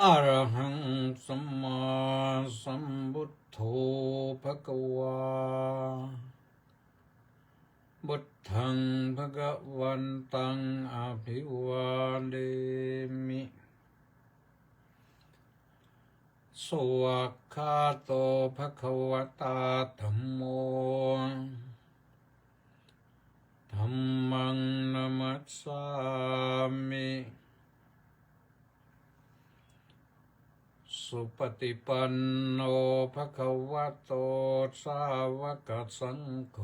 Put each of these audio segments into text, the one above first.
อะระหังสัมมาสัมพุทโธภะคะวาพุทธังภะคะวันตังอภิวาเทมิสวากขาโตภะคะวตาธัมโมธัมมังนัมมัสสามิสุปฏิปันโนภะคะวะโตสาวกสังโฆ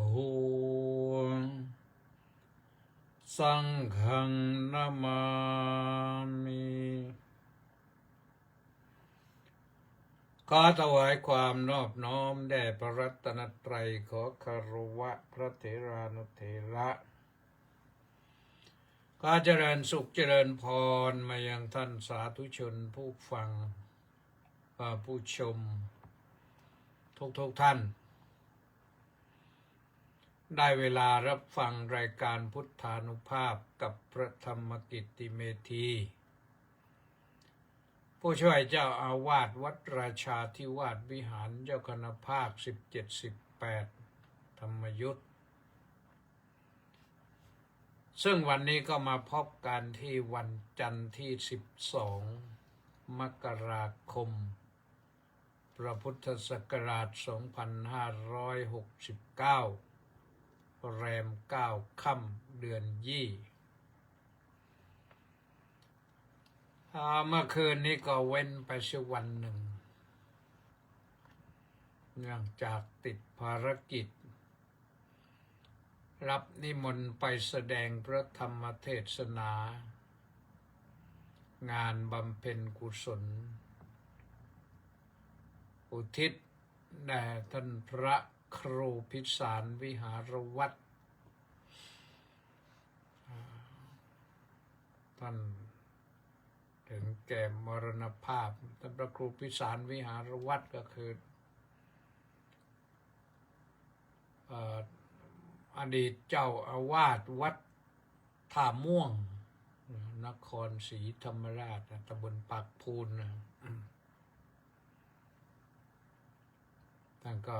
สังฆังนามามิขอถวายความนอบน้อมแด่พระรัตนตรัยขอคารวะพระเถรานุเถระขอเจริญสุขเจริญพรมายังท่านสาธุชนผู้ฟังผู้ชมทุกท่าน ได้เวลารับฟังรายการพุทธานุภาพกับพระธรรมกิตติเมธีผู้ช่วยเจ้าอาวาสวัดราชาธิวาสวิหารเจ้าคณะภาค17-18ธรรมยุทธซึ่งวันนี้ก็มาพบกันที่วันจันทร์ที่12มกราคมพระพุทธศักราช2569แรม9ค่ำเดือนยี่เมื่อคืนนี้ก็เว้นไปสักวันหนึ่งเนื่องจากติดภารกิจรับนิมนต์ไปแสดงพระธรรมเทศนางานบำเพ็ญกุศลอุทิศแด่ท่านพระครูพิสารวิหารวัตรท่านถึงแก่มรณภาพท่านพระครูพิสารวิหารวัตรก็คืออดีตเจ้าอาวาสวัดท่าม่วงนครศรีธรรมราชตำบลปากพูนท่านก็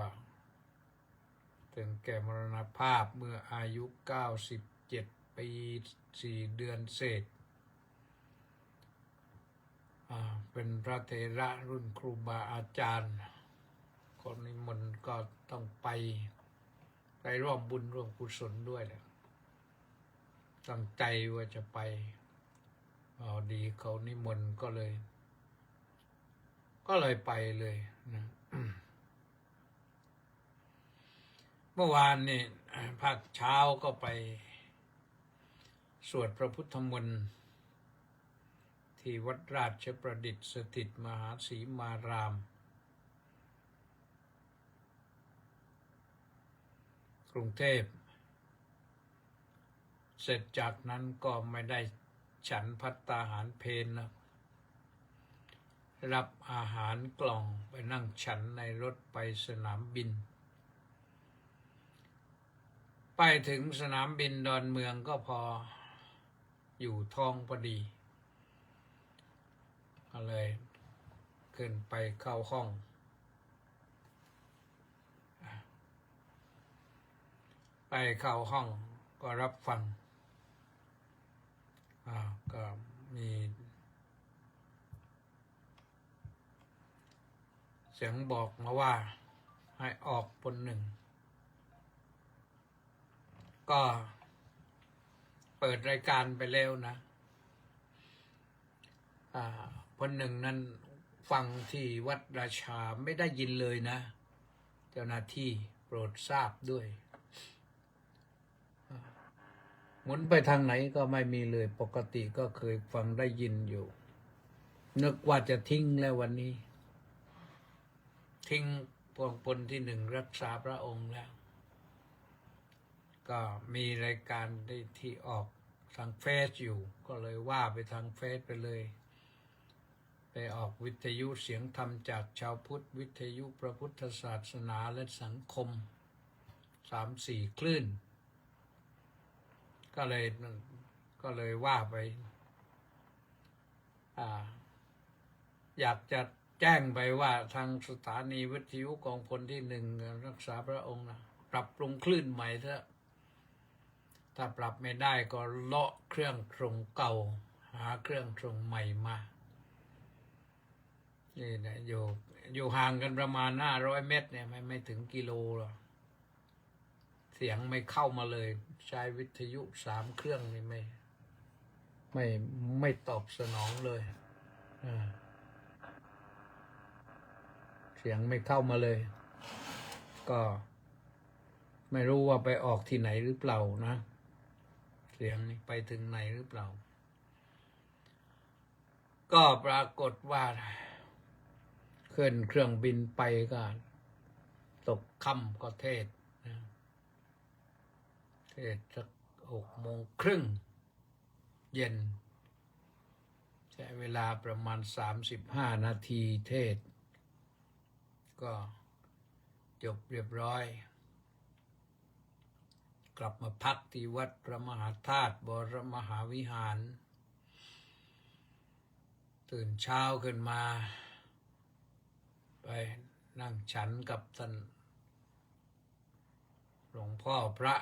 ถึงแก่มรณภาพเมื่ออายุ97 ปี4 เดือนเศษเป็นพระเถระรุ่นครูบาอาจารย์คนนิมนต์ก็ต้องไปร่วมบุญร่วมกุศลด้วยแหละตั้งใจว่าจะไปดีเขานิมนต์ก็เลยไปเลยนะเมื่อวานนี่ภาคเช้าก็ไปสวดพระพุทธมนต์ที่วัดราชประดิษฐ์สถิตมหาสีมารามกรุงเทพเสร็จจากนั้นก็ไม่ได้ฉันภัตตาหารเพลนะรับอาหารกล่องไปนั่งฉันในรถไปสนามบินไปถึงสนามบินดอนเมืองก็พออยู่ท้องพอดีก็เลยขึ้นไปเข้าห้องก็รับฟังก็มีเสียงบอกมาว่าให้ออกคนหนึ่งก็เปิดรายการไปแล้วนะคนหนึ่งนั้นฟังที่วัดราชาไม่ได้ยินเลยนะเจ้าหน้าที่โปรดทราบด้วยหมุนไปทางไหนก็ไม่มีเลยปกติก็เคยฟังได้ยินอยู่นึกว่าจะทิ้งแล้ววันนี้ทิ้งพวงพลที่1รักษาพระองค์แล้วก็มีรายการที่ออกทางเฟซอยู่ก็เลยว่าไปทางเฟซไปเลยไปออกวิทยุเสียงธรรมจากชาวพุทธวิทยุพระพุทธศาสนาและสังคม3-4 คลื่นก็เลยว่าไป อยากจะแจ้งไปว่าทางสถานีวิทยุกองพลที่หนึ่งรักษาพระองค์นะปรับปรุงคลื่นใหม่เถอะถ้าปรับไม่ได้ก็เลาะเครื่องตรงเก่าหาเครื่องตรงใหม่มานี่นะอยู่ห่างกันประมาณ500 เมตรเนี่ยไม่ถึงกิโลหรอกเสียงไม่เข้ามาเลยใช้วิทยุ3 เครื่องนี่ไม่ตอบสนองเลยเสียงไม่เข้ามาเลย ก็ไม่รู้ว่าไปออกที่ไหนหรือเปล่านะ เสียงนี้ไปถึงไหนหรือเปล่า ก็ปรากฏว่าขึ้นเครื่องบินไปก็ตกค่ำก็เทศนะเทศสัก6 โมงครึ่งเย็นใช้เวลาประมาณ35 นาทีเทศก็จบเรียบร้อยกลับมาพักที่วัดพระมหาธาตุวรมหาวิหารตื่นเช้าขึ้นมาไปนั่งฉันกับท่านหลวงพ่อพระ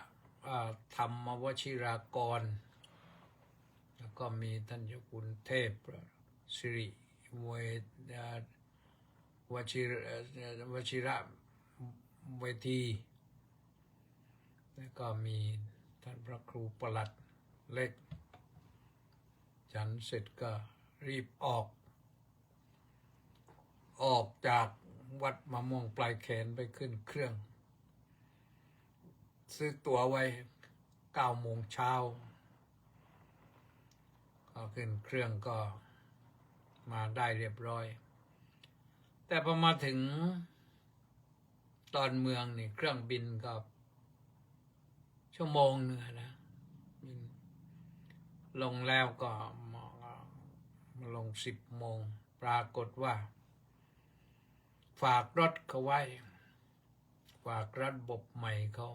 ธรรมวชิรากรแล้วก็มีท่านเจ้าคุณเทพสิริวชิระเวทีแล้วก็มีท่านพระครูประหลัดเล็กฉันเสร็จก็รีบออกจากวัดมะม่วงปลายแขนไปขึ้นเครื่องซื้อตั๋วไว้9 โมงเช้าก็ขึ้นเครื่องก็มาได้เรียบร้อยแต่พอมาถึงตอนเมืองนี่เครื่องบินก็1 ชั่วโมงนะลงแล้วก็มาลง10 โมงปรากฏว่าฝากรถเขาไว้ฝากระบบใหม่เขา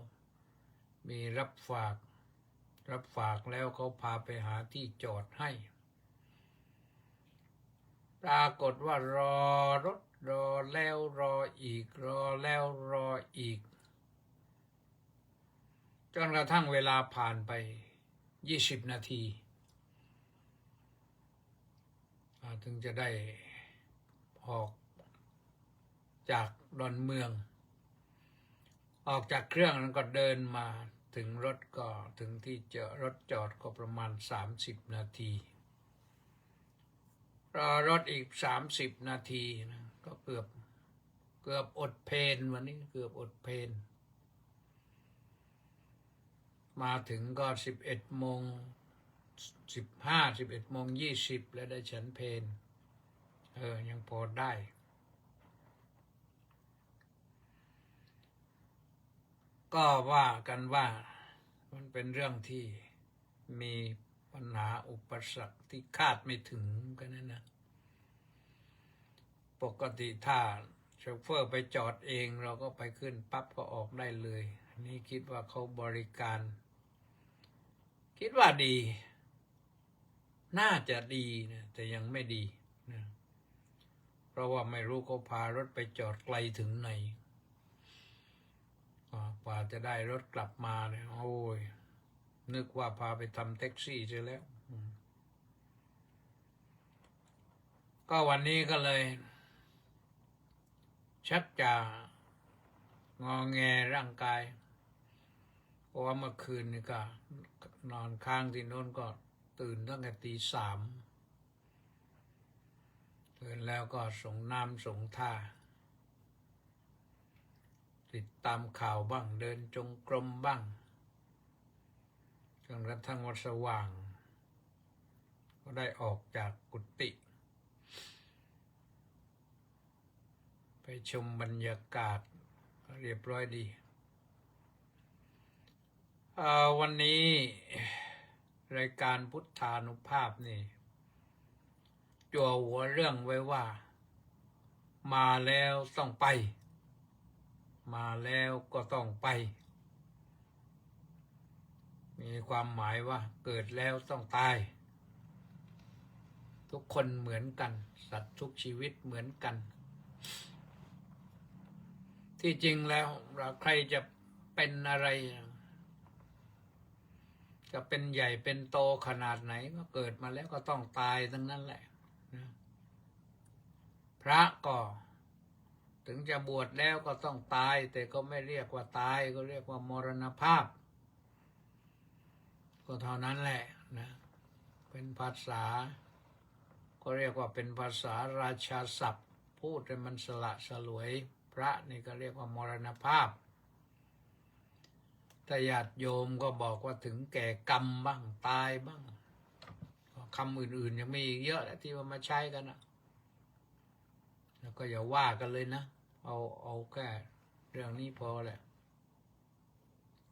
มีรับฝากแล้วเขาพาไปหาที่จอดให้ปรากฏว่ารอรถรอแล้วรออีกรอแล้วรออีกจนกระทั่งเวลาผ่านไป20 นาทีถึงจะได้ออกจากดอนเมืองออกจากเครื่องแล้วก็เดินมาถึงรถก็ถึงที่รถจอดก็ประมาณ30 นาทีรอรถอีก30 นาทีนะก็เกือบอดเพลนวันนี้เกือบอดเพลนมาถึงก็11 โมง 15 11 โมง 20แล้วได้ฉันเพลยังพอได้ก็ว่ากันว่ามันเป็นเรื่องที่มีปัญหาอุปสรรคที่คาดไม่ถึงกันนะปกติถ้าโชเฟอร์ไปจอดเองเราก็ไปขึ้นปั๊บก็ออกได้เลยนี่คิดว่าเขาบริการคิดว่าดีน่าจะดีนะแต่ยังไม่ดีนะเพราะว่าไม่รู้เขาพารถไปจอดไกลถึงไหนกว่าจะได้รถกลับมาเนี่ยโอ้ยนึกว่าพาไปทำแท็กซี่เสียแล้วก็วันนี้ก็เลยชักจะงอแงร่างกายเพราะว่าเมื่อคืนนี่ก็นอนค้างที่โน้นก็ตื่นตั้งแต่ตี 3ตื่นแล้วก็ส่งน้ำส่งท่าติดตามข่าวบ้างเดินจงกรมบ้างจนกระทั่งวันสว่างก็ได้ออกจากกุฏิไปชมบรรยากาศเรียบร้อยดีวันนี้รายการพุทธานุภาพนี่จั่วหัวเรื่องไว้ว่ามาแล้วต้องไปมาแล้วก็ต้องไปมีความหมายว่าเกิดแล้วต้องตาย ทุกคนเหมือนกันสัตว์ทุกชีวิตเหมือนกันที่จริงแล้วเราใครจะเป็นอะไรจะเป็นใหญ่เป็นโตขนาดไหนก็เกิดมาแล้วก็ต้องตายทั้งนั้นแหละนะพระก็ถึงจะบวชแล้วก็ต้องตายแต่ก็ไม่เรียกว่าตายก็เรียกว่ามรณภาพก็เท่านั้นแหละนะเป็นภาษาก็เรียกว่าเป็นภาษาราชาศัพท์พูดให้มันสละสลวยพระนี่ก็เรียกว่ามรณภาพแต่ญาติโยมก็บอกว่าถึงแก่กรรมบ้างตายบ้างคำอื่นๆยังมีอีกเยอะแหละที่ว่ามาใช้กันนะแล้วก็อย่าว่ากันเลยนะเอาแค่เรื่องนี้พอแหละ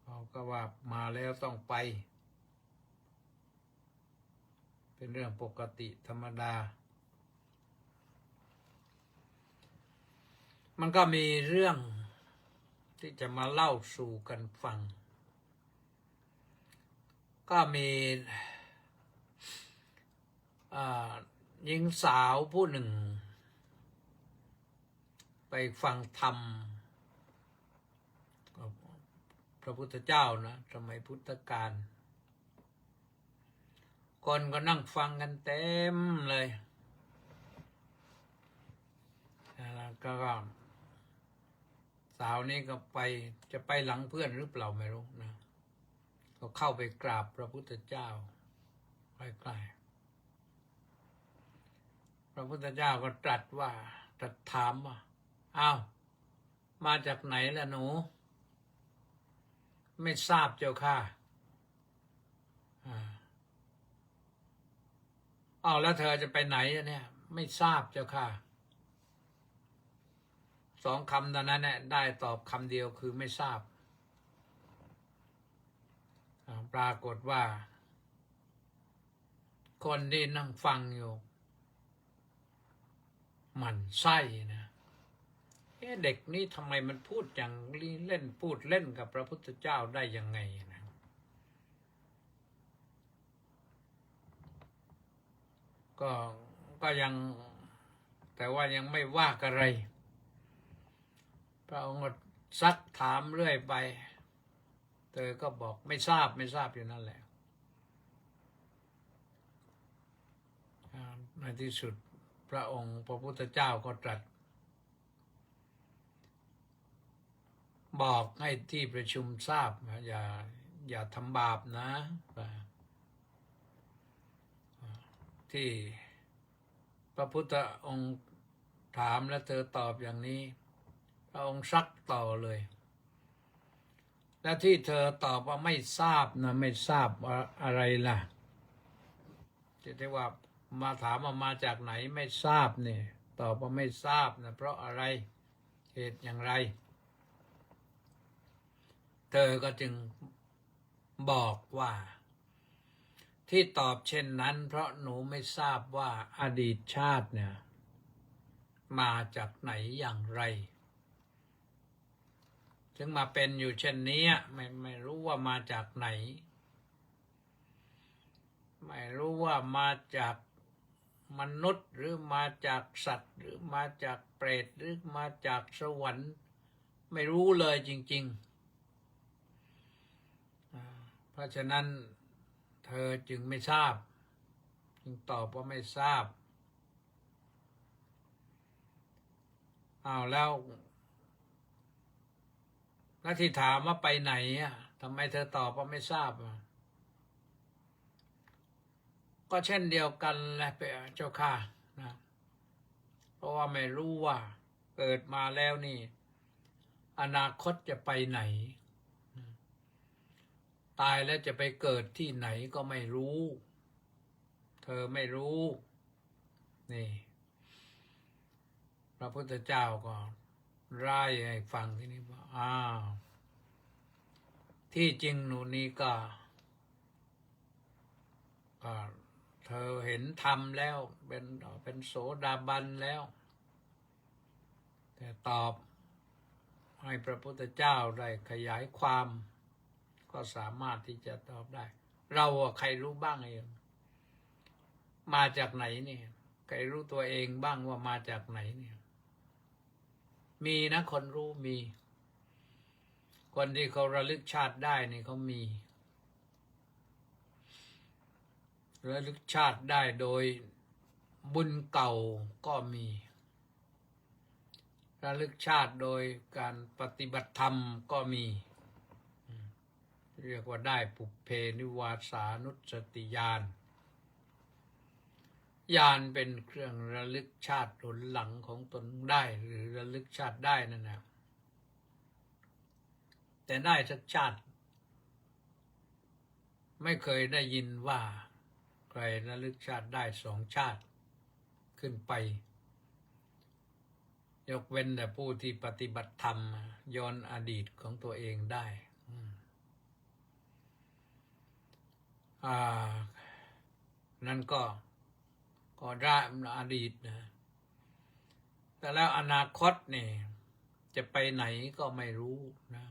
เอาก็ว่ามาแล้วต้องไปเป็นเรื่องปกติธรรมดามันก็มีเรื่องที่จะมาเล่าสู่กันฟังก็มีหญิงสาวผู้หนึ่งไปฟังธรรมพระพุทธเจ้านะสมัยพุทธกาลคนก็นั่งฟังกันเต็มเลยแล้วก็สาวนี้ก็จะไปหลังเพื่อนหรือเปล่าไม่รู้นะก็เข้าไปกราบพระพุทธเจ้าใกล้ๆพระพุทธเจ้าก็ตรัสถามว่าอ้าวมาจากไหนล่ะหนูไม่ทราบเจ้าค่ะอ้าวแล้วเธอจะไปไหนเนี่ยไม่ทราบเจ้าค่ะสองคำตอนนั้นเนี่ยได้ตอบคำเดียวคือไม่ทราบปรากฏว่าคนที่นั่งฟังอยู่หมั่นไส้นะเด็กนี่ทำไมมันพูดอย่างเล่นพูดเล่นกับพระพุทธเจ้าได้ยังไงนะก็ยังแต่ว่ายังไม่ว่าอะไรพระองค์ก็ซักถามเรื่อยไปเธอก็บอกไม่ทราบอยู่นั่นแหละในที่สุดพระองค์พระพุทธเจ้าก็ตรัสบอกให้ที่ประชุมทราบอย่าทำบาปนะที่พระพุทธองค์ถามแล้วเธอตอบอย่างนี้พระองค์ซักต่อเลยและที่เธอตอบว่าไม่ทราบนะไม่ทราบอะไรล่ะที่ว่ามาถามว่ามาจากไหนไม่ทราบเนี่ยตอบว่าไม่ทราบนะเพราะอะไรเหตุอย่างไรเธอก็จึงบอกว่าที่ตอบเช่นนั้นเพราะหนูไม่ทราบว่าอดีตชาติเนี่ยมาจากไหนอย่างไรถึงมาเป็นอยู่เช่นนี้ไม่รู้ว่ามาจากไหนไม่รู้ว่ามาจากมนุษย์หรือมาจากสัตว์หรือมาจากเปรตหรือมาจากสวรรค์ไม่รู้เลยจริงๆเพราะฉะนั้นเธอจึงไม่ทราบจึงตอบว่าไม่ทราบแล้วที่ถามว่าไปไหนทำไมเธอตอบว่าไม่ทราบก็เช่นเดียวกันแหละเจ้าค่ะนะเพราะว่าไม่รู้ว่าเกิดมาแล้วนี่อนาคตจะไปไหนตายแล้วจะไปเกิดที่ไหนก็ไม่รู้เธอไม่รู้นี่พระพุทธเจ้าก็ร่ายให้ฟังที่นี่ว่าที่จริงหนูนี้ก็เธอเห็นธรรมแล้วเป็นโสดาบันแล้วแต่ตอบให้พระพุทธเจ้าได้ขยายความก็สามารถที่จะตอบได้เราใครรู้บ้างเอง มาจากไหนเนี่ยใครรู้ตัวเองบ้างว่ามาจากไหนเนี่ยมีนะคนรู้มี คนที่เขาระลึกชาติได้นี่เขามีระลึกชาติได้โดยบุญเก่าก็มีระลึกชาติโดยการปฏิบัติธรรมก็มีเรียกว่าได้ปุพเพนิวาสานุสติญาณญาณเป็นเครื่องระลึกชาติหนหลังของตนได้หรือระลึกชาติได้นั่นนะแต่ได้สักชาติไม่เคยได้ยินว่าใครระลึกชาติได้2 ชาติขึ้นไปยกเว้นแต่ผู้ที่ปฏิบัติธรรมย้อนอดีตของตัวเองได้นั่นก็ได้อดีตนะแต่แล้วอนาคตนี่จะไปไหนก็ไม่รู้นะ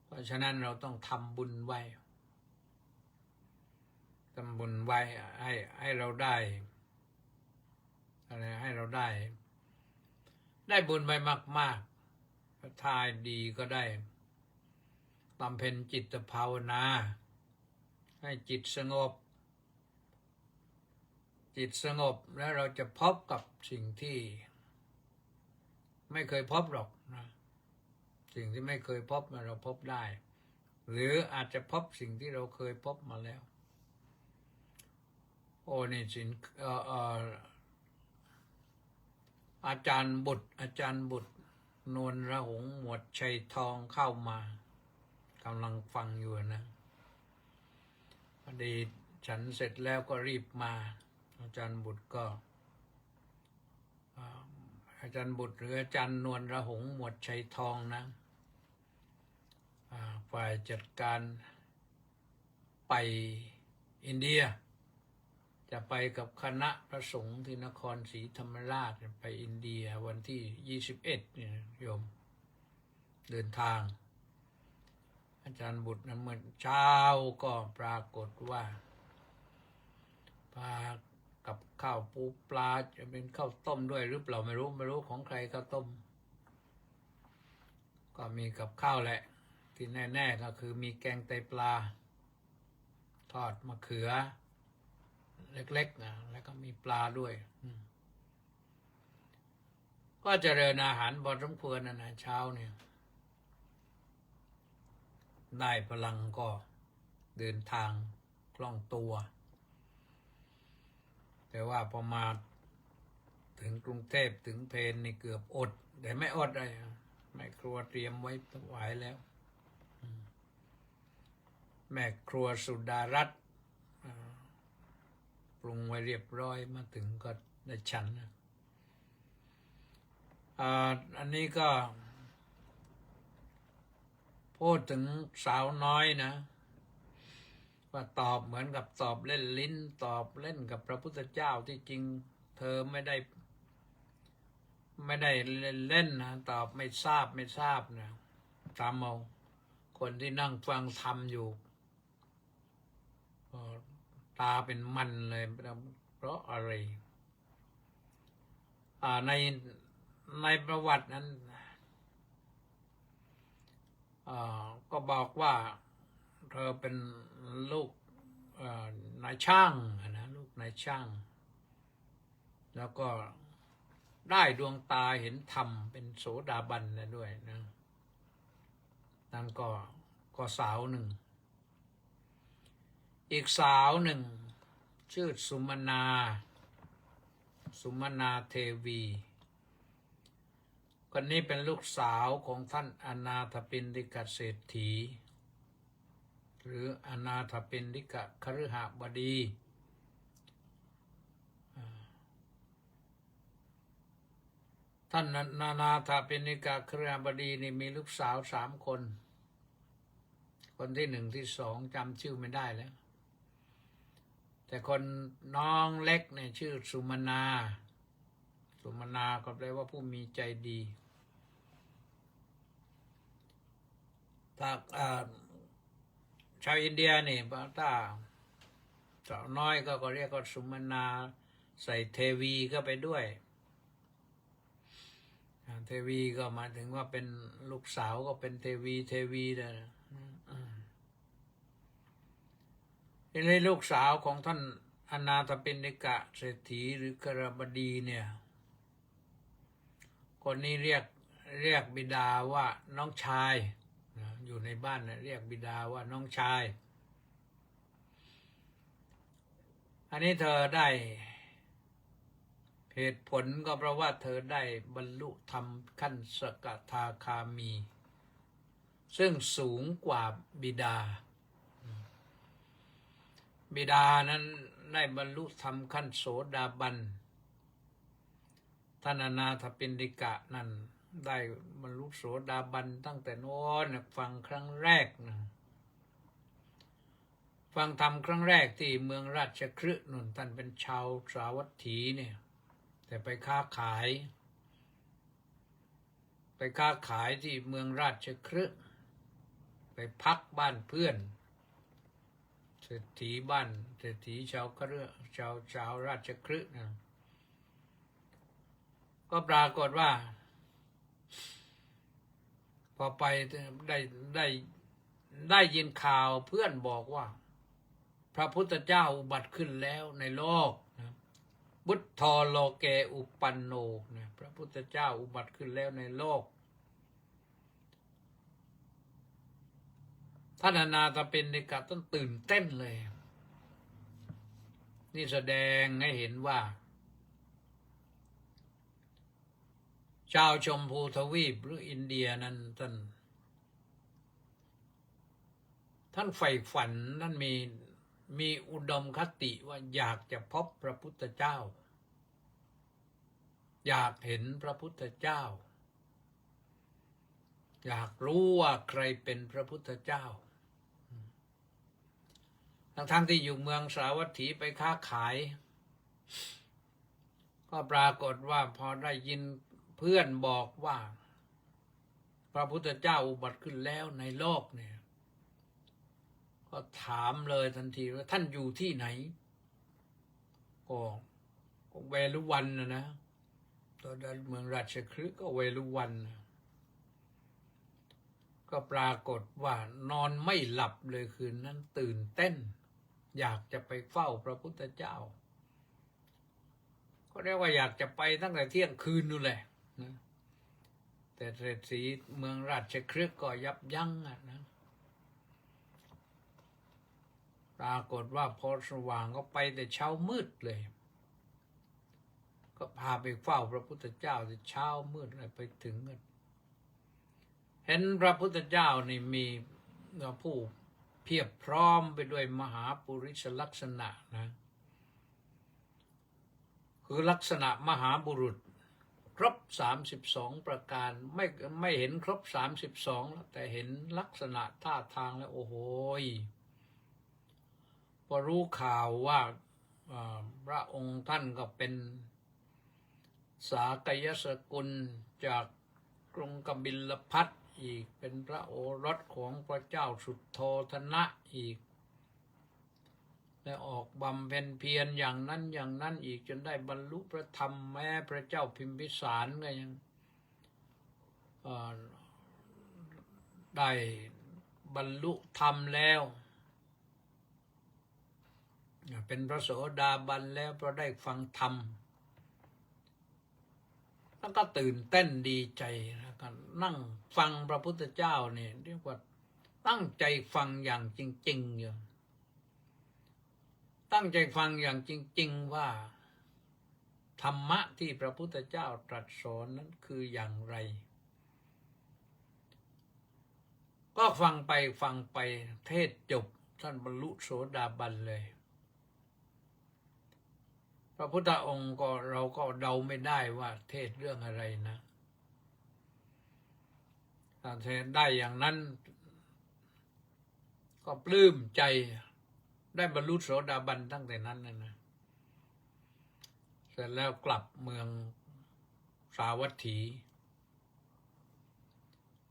เพราะฉะนั้นเราต้องทำบุญไว้ทำบุญไว้ให้เราได้อะไรให้เราได้บุญไปมากๆถ้าทายดีก็ได้บำเพ็ญจิตภาวนาให้จิตสงบแล้วเราจะพบกับสิ่งที่ไม่เคยพบหรอกนะสิ่งที่ไม่เคยพบเราพบได้หรืออาจจะพบสิ่งที่เราเคยพบมาแล้วโอ้นี่สินอาจารย์บุตรนวลระหงหมวดชัยทองเข้ามากำลังฟังอยู่นะพอดีฉันเสร็จแล้วก็รีบมาอาจารย์บุตรก็อาจารย์บุตรหรืออาจารย์นวลระหงหมวดชัยทองนะฝ่ายจัดการไปอินเดียจะไปกับคณะพระสงฆ์ที่นครศรีธรรมราชไปอินเดียวันที่21เนี่ยโยมเดินทางอาจารย์บุตรนะเมื่อเช้าก็ปรากฏว่าพากับข้าวปูปลาจะเป็นข้าวต้มด้วยหรือเปล่าไม่รู้ของใครข้าวต้มก็มีกับข้าวแหละที่แน่ๆก็คือมีแกงไตปลาทอดมะเขือเล็กๆนะแล้วก็มีปลาด้วยก็เจริญอาหารพอสมควรนะเช้าเนี่ยได้พลังก็เดินทางคล่องตัวแต่ว่าพอมาถึงกรุงเทพถึงเพนนี่เกือบอดแต่ไม่อดเลยแม่ครัวเตรียมไว้ถวายแล้วแม่ครัวสุดารัตน์ปรุงไว้เรียบร้อยมาถึงก็ได้ฉันอันนี้ก็พูดถึงสาวน้อยนะว่าตอบเหมือนกับตอบเล่นลิ้นตอบเล่นกับพระพุทธเจ้าที่จริงเธอไม่ได้เล่นนะตอบไม่ทราบนะตามเอาคนที่นั่งฟังธรรมอยู่ตาเป็นมันเลยเพราะอะไรในประวัตินั้นก็บอกว่าเธอเป็นลูกนายช่างนะลูกนายช่างแล้วก็ได้ดวงตาเห็นธรรมเป็นโสดาบันแล้วด้วยนะนั่นก็สาวหนึ่งอีกสาวหนึ่งชื่อสุมนาเทวีคนนี้เป็นลูกสาวของท่านอนาถปิณฑิกเศรษฐีหรืออนาถปิณฑิกคฤหบดีท่านอนาถปิณฑิกคฤหบดีนี่มีลูกสาว3 คนคนที่1ที่2จำชื่อไม่ได้แล้วแต่คนน้องเล็กเนี่ยชื่อสุมนาก็แปลว่าผู้มีใจดีถ้าชาวอินเดียนี่ถ้า สาวน้อยก็เรียกว่าสุมนาใส่เทวีก็ไปด้วยเทวีก็หมายถึงว่าเป็นลูกสาวก็เป็นเทวีนะทีนี้ลูกสาวของท่านอนาถปิณฑิกะเศรษฐีหรือกระบดีเนี่ยคนนี้เรียกบิดาว่าน้องชายอยู่ในบ้านนะเรียกบิดาว่าน้องชายอันนี้เธอได้เหตุผลก็เพราะว่าเธอได้บรรลุธรรมขั้นสกทาคามีซึ่งสูงกว่าบิดานั้นได้บรรลุธรรมขั้นโสดาบันท่านอนาถปิณฑิกะนั้นได้บรรลุโสดาบันตั้งแต่โน้นฟังครั้งแรกนะฟังธรรมครั้งแรกที่เมืองราชคฤห์นุ่นท่านเป็นชาวสาวัตถีเนี่ยแต่ไปค้าขายที่เมืองราชคฤห์ไปพักบ้านเพื่อนเศรษฐีชาวคฤห์ชาวราชคฤห์นะก็ปรากฏว่าพอไปได้ยินข่าวเพื่อนบอกว่าพระพุทธเจ้าอุบัติขึ้นแล้วในโลกนะบุตธอโลเกอุปันโนนะพระพุทธเจ้าอุบัติขึ้นแล้วในโลกท่านอนาถปิณฑิกะต้องตื่นเต้นเลยนี่แสดงให้เห็นว่าชาวชมพูทวีปหรืออินเดียนั้นท่านใฝ่ฝันท่านมีอุดมคติว่าอยากจะพบพระพุทธเจ้าอยากเห็นพระพุทธเจ้าอยากรู้ว่าใครเป็นพระพุทธเจ้าทั้งที่อยู่เมืองสาวัตถีไปค้าขายก็ปรากฏว่าพอได้ยินเพื่อนบอกว่าพระพุทธเจ้าอุบัติขึ้นแล้วในโลกเนี่ยก็ถามเลยทันทีว่าท่านอยู่ที่ไหนก็เวฬุวันนะตอนนั้นเมืองราชคฤห์ก็เวฬุวันก็ปรากฏว่านอนไม่หลับเลยคืนนั้นตื่นเต้นอยากจะไปเฝ้าพระพุทธเจ้าก็เรียกว่าอยากจะไปตั้งแต่เที่ยงคืนนู่นแหละนะแต่เศรษฐีเมืองราชคฤห์ก็ยับยั้งนะปรากฏว่าพอสว่างก็ไปแต่เช้ามืดเลยก็พาไปเฝ้าพระพุทธเจ้าแต่เช้ามืดเลยไปถึงเห็นพระพุทธเจ้านี่มีผู้เพียบพร้อมไปด้วยมหาปุริสลักษณะนะคือลักษณะมหาบุรุษครบ32ประการไม่เห็นครบ32แต่เห็นลักษณะท่าทางแล้วโอ้โหพอรู้ข่าวว่าพระองค์ท่านก็เป็นสากยสกุลจากกรุงกบิลพัสอีกเป็นพระโอรสของพระเจ้าสุทโธทนะอีกและออกบำเพ็ญเพียรอย่างนั้นอีกจนได้บรรลุพระธรรมแม้พระเจ้าพิมพิสารก็ยังได้บรรลุธรรมแล้วเป็นพระโสดาบันแล้วเพราะได้ฟังธรรมแล้วก็ตื่นเต้นดีใจแล้วก็นั่งฟังพระพุทธเจ้าเนี่ยเรียกว่าตั้งใจฟังอย่างจริงๆอยู่ตั้งใจฟังอย่างจริงๆว่าธรรมะที่พระพุทธเจ้าตรัสสอนนั้นคืออย่างไรก็ฟังไปเทศจบท่านบรรลุโสดาบันเลยพระพุทธองค์ก็เราก็เดาไม่ได้ว่าเทศเรื่องอะไรนะถ้าเทศได้อย่างนั้นก็ปลื้มใจได้บรรลุโสดาบันตั้งแต่นั้นนะเสร็จแล้วกลับเมืองสาวัตถี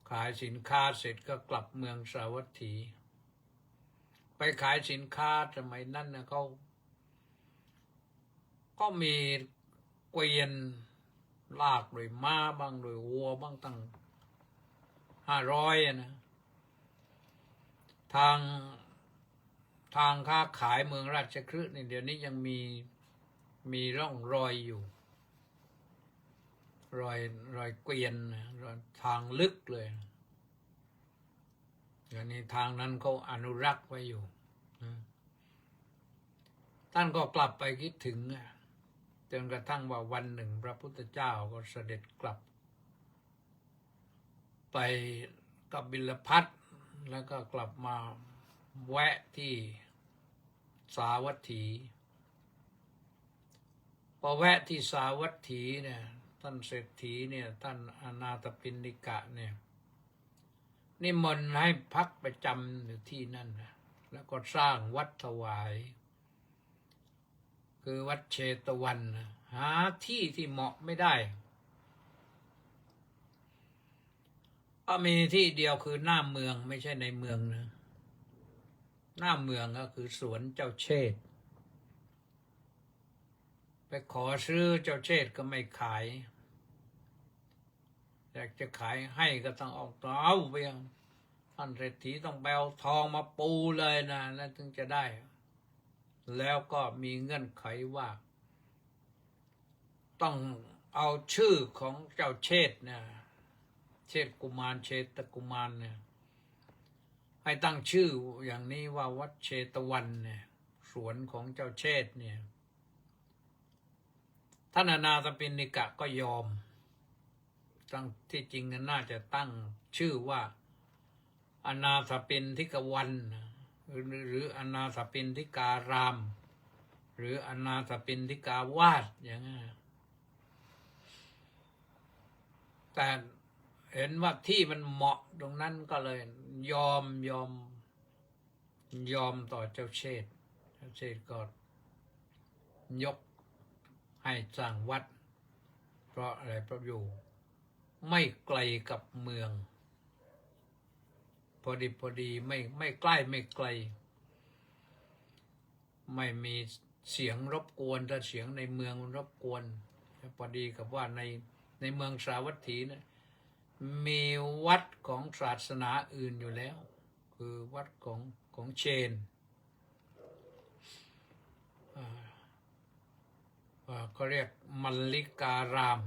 ขายสินค้าเสร็จก็กลับเมืองสาวัตถีไปขายสินค้าสมัยนั้นนะเขา ก็มีเกวียนลากโดยม้าบ้างโดยวัวบ้างตั้ง500นะทางค้าขายเมืองราชคฤห์นี่เดี๋ยวนี้ยังมีร่องรอยอยู่รอยเกวียนทางลึกเลยเดี๋ยวนี้ทางนั้นเขาอนุรักษ์ไว้อยู่ท่านก็กลับไปคิดถึงจนกระทั่งว่าวันหนึ่งพระพุทธเจ้าก็เสด็จกลับไปกับบิลพัสแล้วก็กลับมาแวะที่สาวัตถีพอแวะที่สาวัตถีเนี่ยท่านเศรษฐีเนี่ยท่านอนาถปิณฑิกะเนี่ยนิมนต์ให้พักประจำอยู่ที่นั่นนะแล้วก็สร้างวัดถวายคือวัดเชตวันนะหาที่เหมาะไม่ได้ก็มีที่เดียวคือหน้าเมืองไม่ใช่ในเมืองนะหน้าเมืองก็คือสวนเจ้าเชษฐ์ไปขอซื้อเจ้าเชษฐ์ก็ไม่ขายอยากจะขายให้ก็ต้องเอาไปท่านเศรษฐีต้องไปเอาทองมาปูเลยนะแล้วถึงจะได้แล้วก็มีเงื่อนไขว่าต้องเอาชื่อของเจ้าเชษฐ์เนี่ยเชษฐ์กุมารเชตกุมารเนี่ยให้ตั้งชื่ออย่างนี้ว่าวัดเชตวันเนี่ยสวนของเจ้าเชษฐ์เนี่ยท่านอนาถปิณฑิกะก็ยอมตั้งที่จริงน่าจะตั้งชื่อว่าอนาถปิณฑิกวันหรืออนาถปิณฑิการามหรืออนาถปิณฑิกาวาสอย่างนี้แต่เห็นว่าที่มันเหมาะตรงนั้นก็เลยยอมต่อเจ้าเชษฐ์ก็ยกให้สร้างวัดเพราะอะไรเพราะอยู่ไม่ไกลกับเมืองพอดีไม่ใกล้ไม่ไกลไม่มีเสียงรบกวนถ้าเสียงในเมืองมันรบกวนพอดีกับว่าในเมืองสาวัตถีนะมีวัดของศาสนาอื่นอยู่แล้วคือวัดของเชนเขาเรียกมัลลิการาม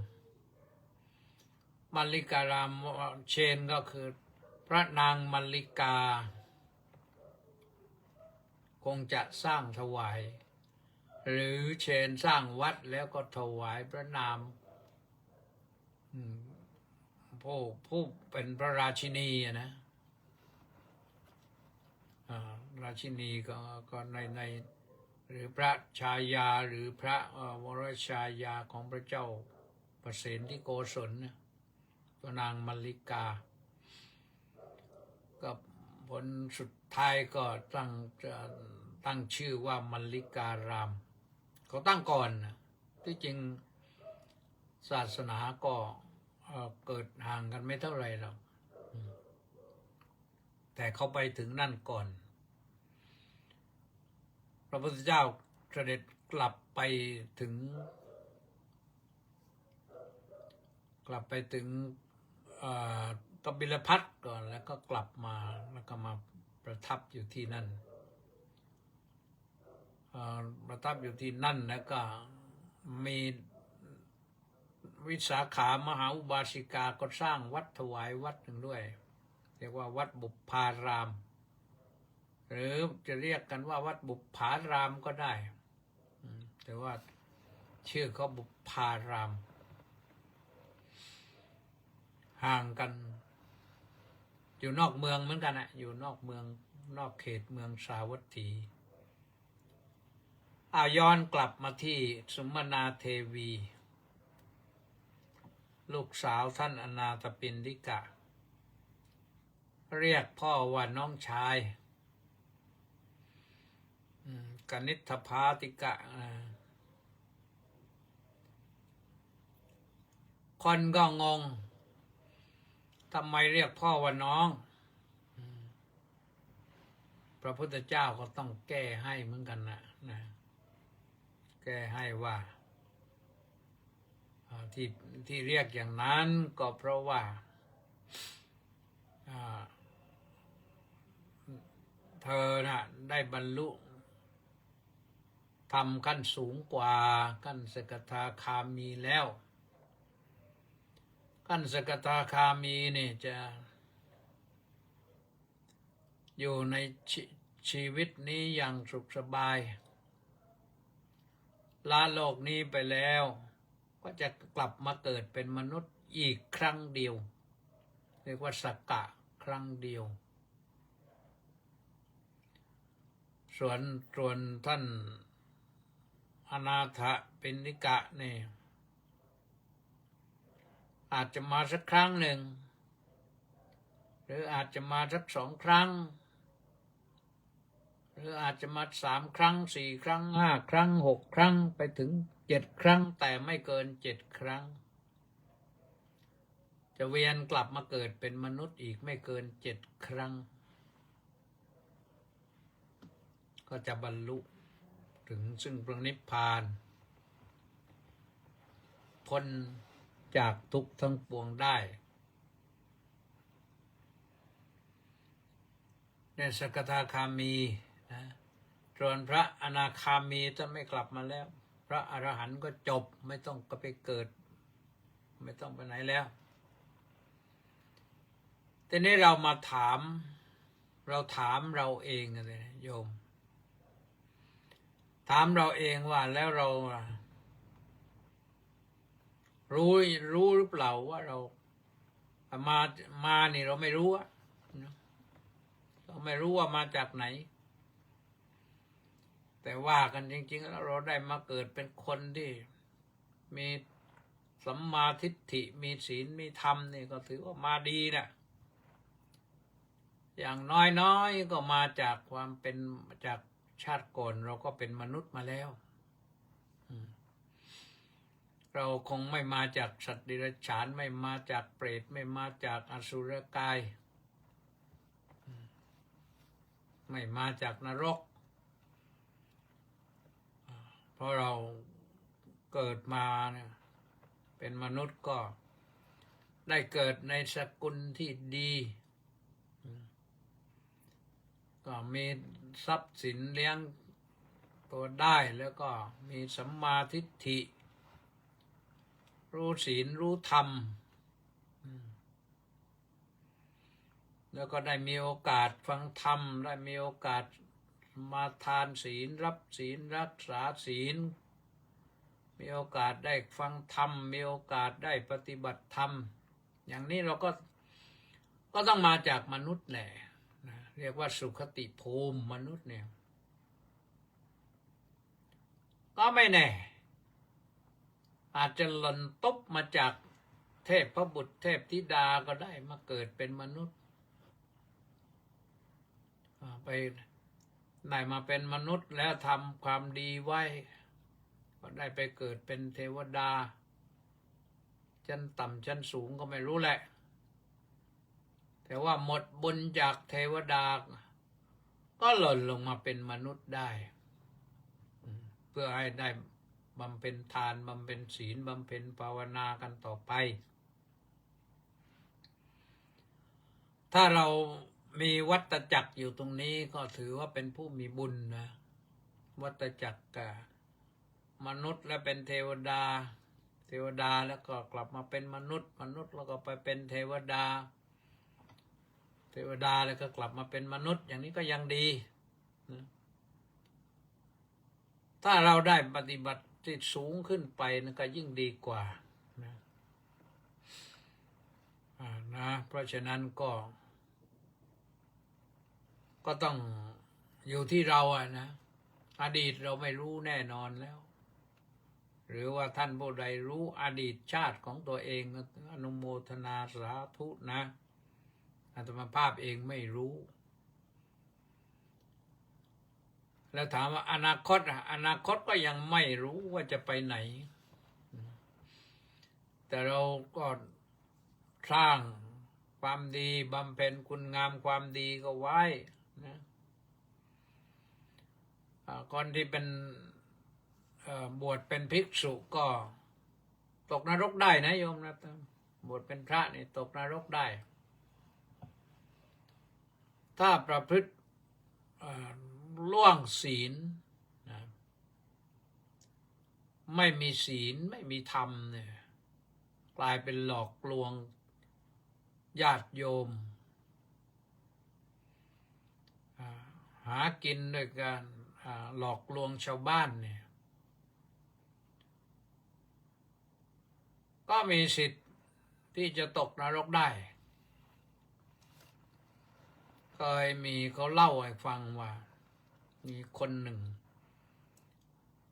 เชนก็คือพระนางมัลลิกาคงจะสร้างถวายหรือเชนสร้างวัดแล้วก็ถวายพระนามผู้เป็นพระราชินีนะราชินีก็ในหรือพระชายาหรือพระวรชายาของพระเจ้าประเสนที่โกศลพระนางมัลลิกาก็ผลสุดท้ายก็ตั้งชื่อว่ามัลลิการามเขาตั้งก่อนที่จริงศาสนาก็เกิดห่างกันไม่เท่าไหร่หรอกแต่เขาไปถึงนั่นก่อนพระพุทธเจ้าเสด็จกลับไปถึงกบิลพัสก่อนแล้วก็กลับมาแล้วก็มาประทับอยู่ที่นั่นประทับอยู่ที่นั่นแล้วก็มีวิสาขามหาอุบาสิกาก็สร้างวัดถวายวัดหนึ่งด้วยเรียกว่าวัดบุพารามหรือจะเรียกกันว่าวัดบุพารามก็ได้แต่ว่าชื่อเขาบุพารามห่างกันอยู่นอกเมืองเหมือนกันอยู่นอกเมืองนอกเขตเมืองสาวัตถีย้อนกลับมาที่สุมนาเทวีลูกสาวท่านอนาถปิณฑิกะเรียกพ่อว่าน้องชายกนิษฐภาติกะคนก็งงทำไมเรียกพ่อว่าน้องพระพุทธเจ้าก็ต้องแก้ให้เหมือนกันนะแก้ให้ว่า ที่เรียกอย่างนั้นก็เพราะว่าเธอน่ะได้บรรลุธรรมขั้นสูงกว่าขั้นสกทาคามีแล้วขั้นสกทาคามีนี่จะอยู่ในชีวิตนี้อย่างสุขสบายลาโลกนี้ไปแล้วก็จะกลับมาเกิดเป็นมนุษย์อีกครั้งเดียวเรียกว่าสักกะครั้งเดียวส่วนท่านอนาถปิณฑิกะนี่อาจจะมาสักครั้งหนึ่งหรืออาจจะมาสัก2 ครั้งหรืออาจจะมา3 ครั้ง4 ครั้ง5 ครั้ง6 ครั้งไปถึง7 ครั้งแต่ไม่เกิน7 ครั้งจะเวียนกลับมาเกิดเป็นมนุษย์อีกไม่เกิน7 ครั้งก็จะบรรลุถึงซึ่งพระนิพพานพ้นจากทุกข์ทั้งปวงได้ในสกทาคามีนะส่วนพระอนาคามีท่านไม่กลับมาแล้วพระอรหันต์ก็จบไม่ต้องก็ไปเกิดไม่ต้องไปไหนแล้วทีนี้เรามาถามเราเองเลยนะโยมถามเราเองว่าแล้วเรารู้หรือเปล่าว่าเรามานี่เราไม่รู้อะเราไม่รู้ว่ามาจากไหนแต่ว่ากันจริงๆแล้วเราได้มาเกิดเป็นคนที่มีสัมมาทิฏฐิมีศีลมีธรรมนี่ก็ถือว่ามาดีนะอย่างน้อยก็มาจากความเป็นจากชาติก่อนเราก็เป็นมนุษย์มาแล้วเราคงไม่มาจากสัตว์เดรัจฉานไม่มาจากเปรตไม่มาจากอสุรกายไม่มาจากนรกเพราะเราเกิดมาเนี่ยเป็นมนุษย์ก็ได้เกิดในสกุลที่ดีก็มีทรัพย์สินเลี้ยงตัวได้แล้วก็มีสัมมาทิฏฐิรู้ศีลรู้ธรรมแล้วก็ได้มีโอกาสฟังธรรมได้มีโอกาสมาทานศีลรับศีลรักษาศีลมีโอกาสได้ฟังธรรมมีโอกาสได้ปฏิบัติธรรมอย่างนี้เราก็ต้องมาจากมนุษย์แหละเรียกว่าสุขติภูมิมนุษย์เนี่ยก็ไม่แน่อาจจะหล่นตบมาจากเทพพระบุตรเทพธิดาก็ได้มาเกิดเป็นมนุษย์ไปได้มาเป็นมนุษย์แล้วทำความดีไว้ก็ได้ไปเกิดเป็นเทวดาชั้นต่ำชั้นสูงก็ไม่รู้แหละแต่ว่าหมดบุญจากเทวดาก็หล่นลงมาเป็นมนุษย์ได้เพื่อให้ได้บำเพ็ญทานบำเพ็ญศีลบำเพ็ญภาวนากันต่อไปถ้าเรามีวัฏจักรอยู่ตรงนี้ก็ถือว่าเป็นผู้มีบุญนะวัฏจักรมนุษย์และเป็นเทวดาแล้วก็กลับมาเป็นมนุษย์แล้วก็ไปเป็นเทวดาแล้วก็กลับมาเป็นมนุษย์อย่างนี้ก็ยังดีนะถ้าเราได้ปฏิบัติที่สูงขึ้นไปนะก็ยิ่งดีกว่านะเพราะฉะนั้นก็ต้องอยู่ที่เรานะอดีตเราไม่รู้แน่นอนแล้วหรือว่าท่านผู้ใดรู้อดีตชาติของตัวเองอนุโมทนาสาธุนะอาตมาภาพเองไม่รู้แล้วถามว่าอนาคตก็ยังไม่รู้ว่าจะไปไหนแต่เราก็สร้างความดีบำเพ็ญคุณงามความดีก็ไว้นะคนที่เป็นบวชเป็นภิกษุก็ ตกนรกได้นะโยมนะบวชเป็นพระนี่ตกนรกได้ ถ้าประพฤติล่วงศีลนะไม่มีศีลไม่มีธรรมเนี่ยกลายเป็นหลอกลวงญาติโยมหากินด้วยการหลอกลวงชาวบ้านเนี่ยก็มีสิทธิ์ที่จะตกนรกได้เคยมีเขาเล่าให้ฟังว่ามีคนหนึ่ง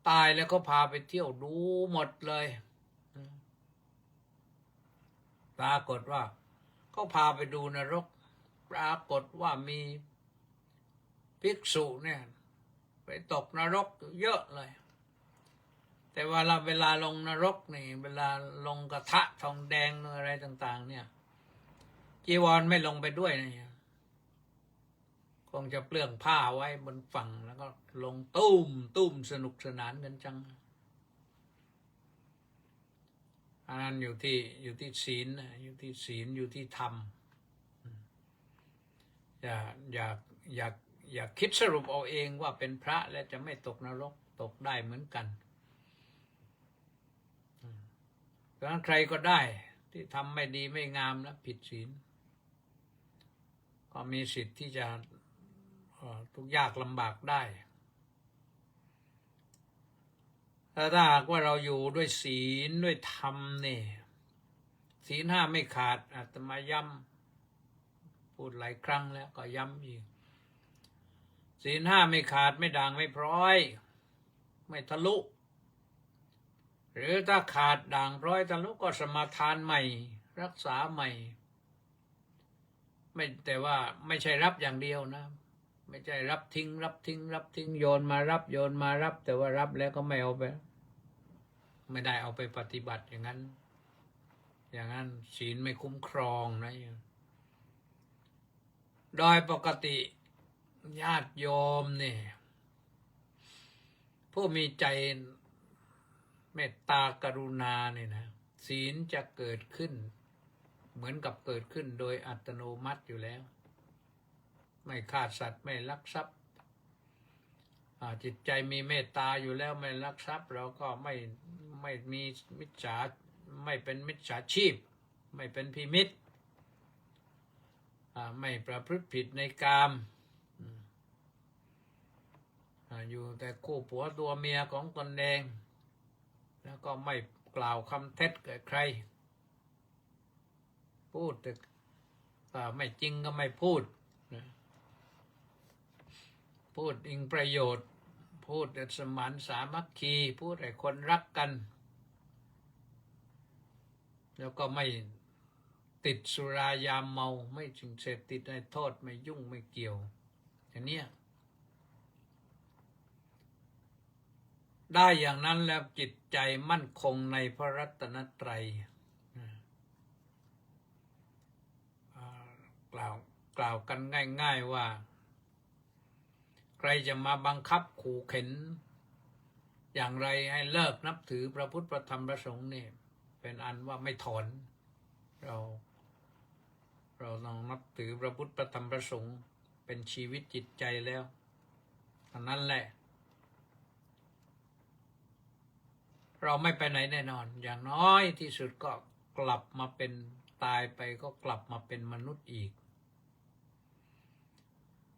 ตายแล้วก็พาไปเที่ยวดูหมดเลยปรากฏว่าเขาพาไปดูนรกปรากฏว่ามีภิกษุเนี่ยไปตกนรกเยอะเลยแต่เวลาลงนรกนี่เวลาลงกระทะทองแดงอะไรต่างๆเนี่ยจีวรไม่ลงไปด้วยนะคงจะเปลื้องผ้าไว้บนฝั่งแล้วก็ลงตุ้มสนุกสนานกันจังอันนั้นอยู่ที่ศีลอยู่ที่ศีลอยู่ที่ธรรมอย่าคิดสรุปเอาเองว่าเป็นพระแล้วจะไม่ตกนรกตกได้เหมือนกันเพราะฉะนั้นใครก็ได้ที่ทำไม่ดีไม่งามแล้วผิดศีลก็มีสิทธิ์ที่จะทุกข์ยากลำบากได้แต่ถ้าหากว่าเราอยู่ด้วยศีลด้วยธรรมเนี่ยศีลห้าไม่ขาดอาตมาย้ำพูดหลายครั้งแล้วก็ย้ำอีกศีลห้าไม่ขาดไม่ด่างไม่พร้อยไม่ทะลุหรือถ้าขาดด่างพร้อยทะลุก็สมาทานใหม่รักษาใหม่ไม่แต่ว่าไม่ใช่รับอย่างเดียวนะไม่ใช่รับทิ้งโยนมารับโยนมารับแต่ว่ารับแล้วก็ไม่เอาไปไม่ได้เอาไปปฏิบัติอย่างนั้นศีลไม่คุ้มครองนะโดยปกติญาติโยมเนี่ยผู้มีใจเมตตากรุณาเนี่ยนะศีลจะเกิดขึ้นเหมือนกับเกิดขึ้นโดยอัตโนมัติอยู่แล้วไม่ฆ่าสัตว์ไม่ลักทรัพย์จิตใจมีเมตตาอยู่แล้วไม่ลักทรัพย์เราก็ไม่มีมิจฉาไม่เป็นมิจฉาชีพไม่เป็นพิมิตไม่ประพฤติผิดในกามอยู่แต่คู่ผัวตัวเมียของตนเองแล้วก็ไม่กล่าวคำเท็จแก่ใครพูดแต่ไม่จริงก็ไม่พูดพูดอิงประโยชน์พูดสมานสามัคคีพูดให้คนรักกันแล้วก็ไม่ติดสุรายาเมาไม่สิ่งเสพติดในโทษไม่ยุ่งไม่เกี่ยวอย่างนี้ได้อย่างนั้นแล้วจิตใจมั่นคงในพระรัตนตรัยกล่าวกันง่ายๆว่าใครจะมาบังคับขู่เข็นอย่างไรให้เลิกนับถือพระพุทธพระธรรมพระสงฆ์นี่เป็นอันว่าไม่ถอนเราต้องนับถือพระพุทธพระธรรมพระสงฆ์เป็นชีวิตจิตใจแล้วอันนั้นแหละเราไม่ไปไหนแน่นอนอย่างน้อยที่สุดก็กลับมาเป็นตายไปก็กลับมาเป็นมนุษย์อีก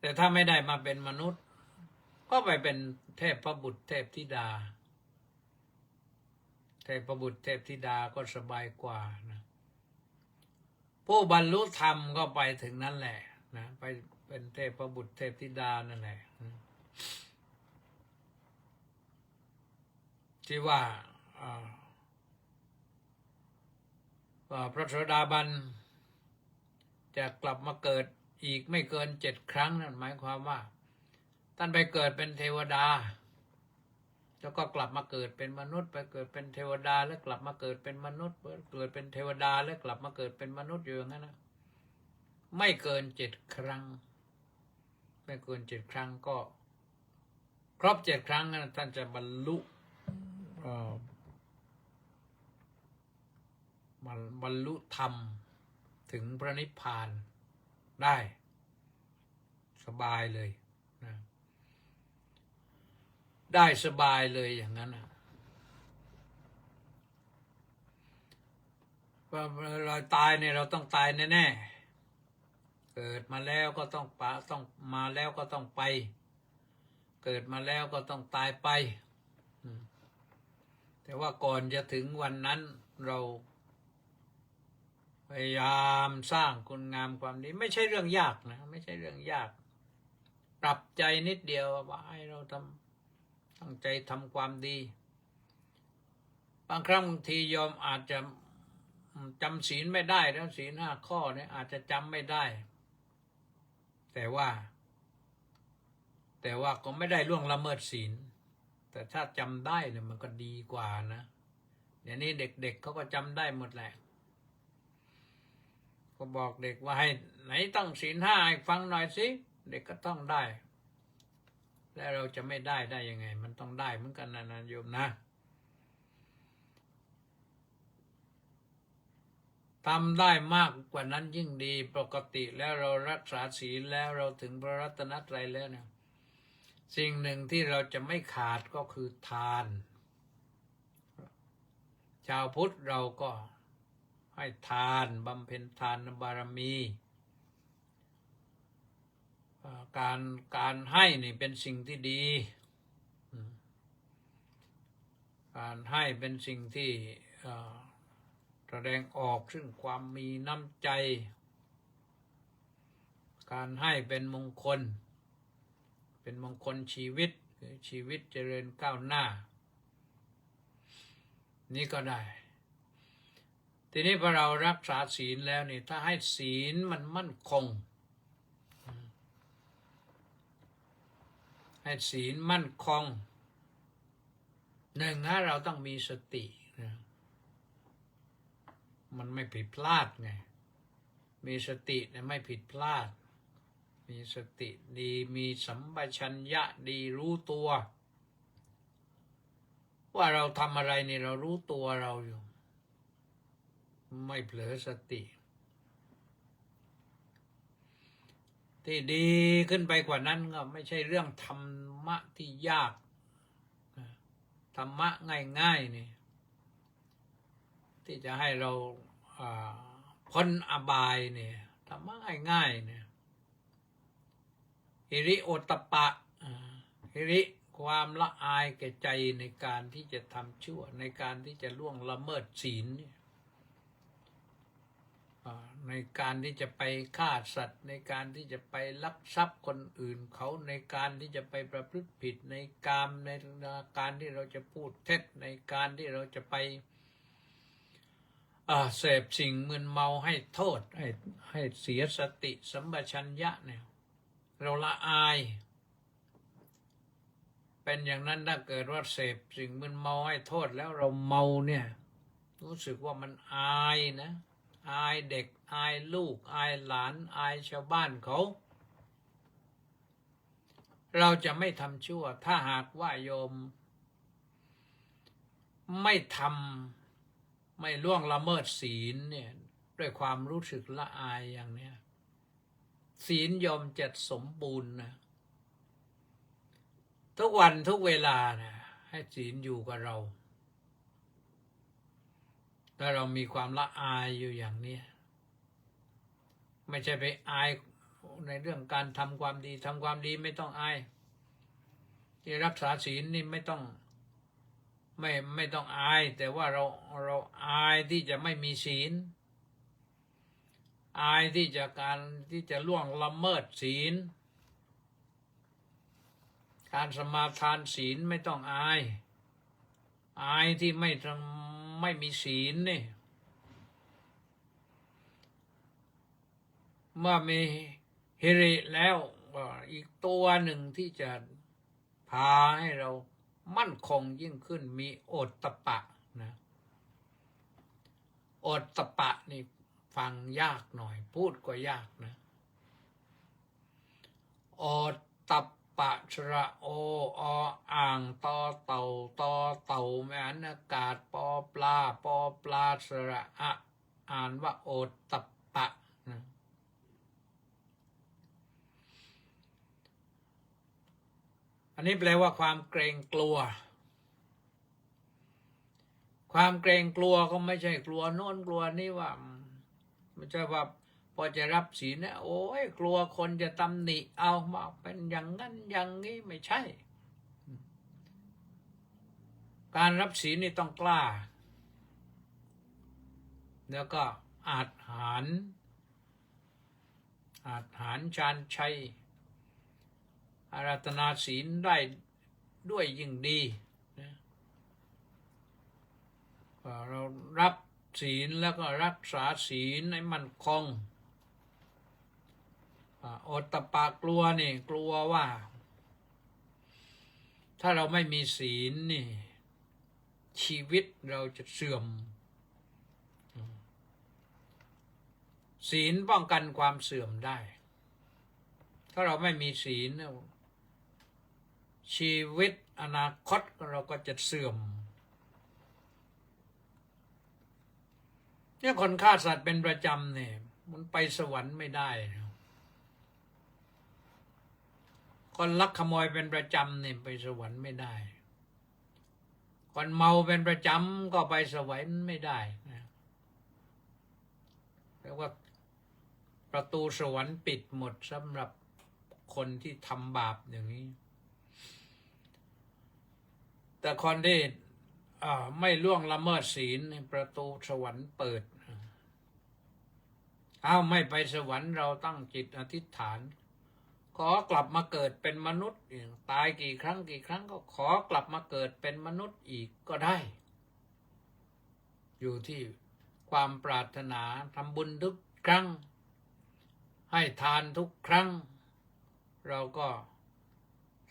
แต่ถ้าไม่ได้มาเป็นมนุษย์ก็ไปเป็นเทพพบุตรเทพธิดาเทพบุตรเทพธิดาก็สบายกว่านะผู้บรรลุธรรมก็ไปถึงนั่นแหละนะไปเป็นเทพบุตรเทพธิดานั่นแหละที่ว่าพระโสดาบันจะกลับมาเกิดอีกไม่เกิน7 ครั้งนั่นหมายความว่าท่านไปเกิดเป็นเทวดาแล้วก็กลับมาเกิดเป็นมนุษย์ไปเกิดเป็นเทวดาแล้วกลับมาเกิดเป็นมนุษย์เกิดเป็นเทวดาแล้วกลับมาเกิดเป็นมนุษย์อยู่อย่างนั้นนะไม่เกิน7 ครั้งไม่เกิน7 ครั้งก็ครบ7 ครั้งนั้นท่านจะบรรลุ บรรลุธรรมถึงพระนิพพานได้ สบายเลยนะได้สบายเลยอย่างนั้นนะเราตายเนี่ยเราต้องตายแน่ๆเกิดมาแล้วก็ต้องมาแล้วก็ต้องไป เกิดมาแล้วก็ต้องตายไปแต่ว่าก่อนจะถึงวันนั้นเราพยายามสร้างคุณงามความดีไม่ใช่เรื่องยากนะไม่ใช่เรื่องยากปรับใจนิดเดียวว่าให้เราตั้งใจทำความดีบางครั้งบางทียอมอาจจะจำศีลไม่ได้แล้วศีล5 ข้อเนี่ยอาจจะจำไม่ได้แต่ว่าก็ไม่ได้ล่วงละเมิดศีลแต่ถ้าจำได้เนี่ยมันก็ดีกว่านะเดี๋ยวนี้เด็กๆเขาก็จำได้หมดแหละก็บอกเด็กว่าให้ไหนต้องศีล5ให้ฟังหน่อยสิเด็กก็ต้องได้แล้วเราจะไม่ได้ยังไงมันต้องได้เหมือนกันนะโยมนะทำได้มากกว่านั้นยิ่งดีปกติแล้วเรารักษาศีลแล้วเราถึงพระรัตนตรัยแล้วเนี่ยสิ่งหนึ่งที่เราจะไม่ขาดก็คือทานชาวพุทธเราก็ให้ทานบำเพ็ญทานบารมีการให้นี่เป็นสิ่งที่ดีการให้เป็นสิ่งที่แสดงออกซึ่งความมีน้ำใจการให้เป็นมงคลชีวิตคือชีวิตเจริญก้าวหน้านี่ก็ได้ทีนี้พอเรารักษาศีลแล้วนี่ถ้าให้ศีลมันมั่นคงให้ศีลมั่นคงหนึ่งนะเราต้องมีสตินะมันไม่ผิดพลาดไงมีสติเนี่ยไม่ผิดพลาดมีสติดีมีสัมปชัญญะดีรู้ตัวว่าเราทำอะไรนี่เรารู้ตัวเราอยู่ไม่เผลอสติที่ดีขึ้นไปกว่านั้นก็ไม่ใช่เรื่องธรรมะที่ยากธรรมะง่ายๆนี่ที่จะให้เราพ้นอบายเนี่ยธรรมะง่ายๆเนี่ยหิริโอตตัปปะหิริความละอายแก่ใจในการที่จะทำชั่วในการที่จะล่วงละเมิดศีลในการที่จะไปฆ่าสัตว์ในการที่จะไปลักทรัพย์คนอื่นเขาในการที่จะไปประพฤติผิดในกามในการที่เราจะพูดเท็จในการที่เราจะไปเสพสิ่งมึนเมาให้โทษให้เสียสติสัมปชัญญะเนี่ยเราละอายเป็นอย่างนั้นถ้าเกิดว่าเสพสิ่งมึนเมาให้โทษแล้วเราเมาเนี่ยรู้สึกว่ามันอายนะอายเด็กอายลูกอายหลานอายชาวบ้านเขาเราจะไม่ทำชั่วถ้าหากว่าโยมไม่ทำไม่ล่วงละเมิดศีลเนี่ยด้วยความรู้สึกละอายอย่างเนี้ยศีลโยมจะสมบูรณ์นะทุกวันทุกเวลานะให้ศีลอยู่กับเราถ้าเรามีความละอายอยู่อย่างนี้ไม่ใช่ไปอายในเรื่องการทำความดีไม่ต้องอายที่รักษาศีลนี่ไม่ต้องอายแต่ว่าเราอายที่จะไม่มีศีลอายที่จะล่วงละเมิดศีลการสมาทานศีลไม่ต้องอายที่ไม่มีศีลนี่เมื่อมีหิริแล้วอีกตัวหนึ่งที่จะพาให้เรามั่นคงยิ่งขึ้นมีโอตตัปปะนะโอตตัปปะนี่ฟังยากหน่อยพูดก็ยากนะโอตตัปปะสระโออ่างตอเต่าแม่นอากาศปอปลาสระอะ อ่านว่าโอตตัปปะนะอันนี้แปลว่าความเกรงกลัวความเกรงกลัวก็ไม่ใช่กลัวโน่นกลัวนี่ว่าไม่ใช่ว่าพอจะรับศีลเนี่ยโอ้ยกลัวคนจะตำหนิเอามาเป็นอย่างนั้นอย่างนี้ไม่ใช่การรับศีลนี่ต้องกล้าแล้วก็อาจหาญชาญชัยอาราธนาศีลได้ด้วยยิ่งดีนะเรารับศีลแล้วก็รักษาศีลให้มั่นคงโอตตัปปะกลัวนี่กลัวว่าถ้าเราไม่มีศีลนี่ชีวิตเราจะเสื่อมศีลป้องกันความเสื่อมได้ถ้าเราไม่มีศีลชีวิตอนาคตเราก็จะเสื่อมเนี่ยคนฆ่าสัตว์เป็นประจำเนี่ยมันไปสวรรค์ไม่ได้คนลักขโมยเป็นประจำเนี่ยไปสวรรค์ไม่ได้คนเมาเป็นประจำก็ไปสวรรค์ไม่ได้นะแปลว่าประตูสวรรค์ปิดหมดสำหรับคนที่ทำบาปอย่างนี้แต่คนที่ไม่ล่วงละเมิดศีลประตูสวรรค์เปิดไม่ไปสวรรค์เราตั้งจิตอธิษฐานขอกลับมาเกิดเป็นมนุษย์ตายกี่ครั้งก็ขอกลับมาเกิดเป็นมนุษย์อีกก็ได้อยู่ที่ความปรารถนาทำบุญทุกครั้งให้ทานทุกครั้งเราก็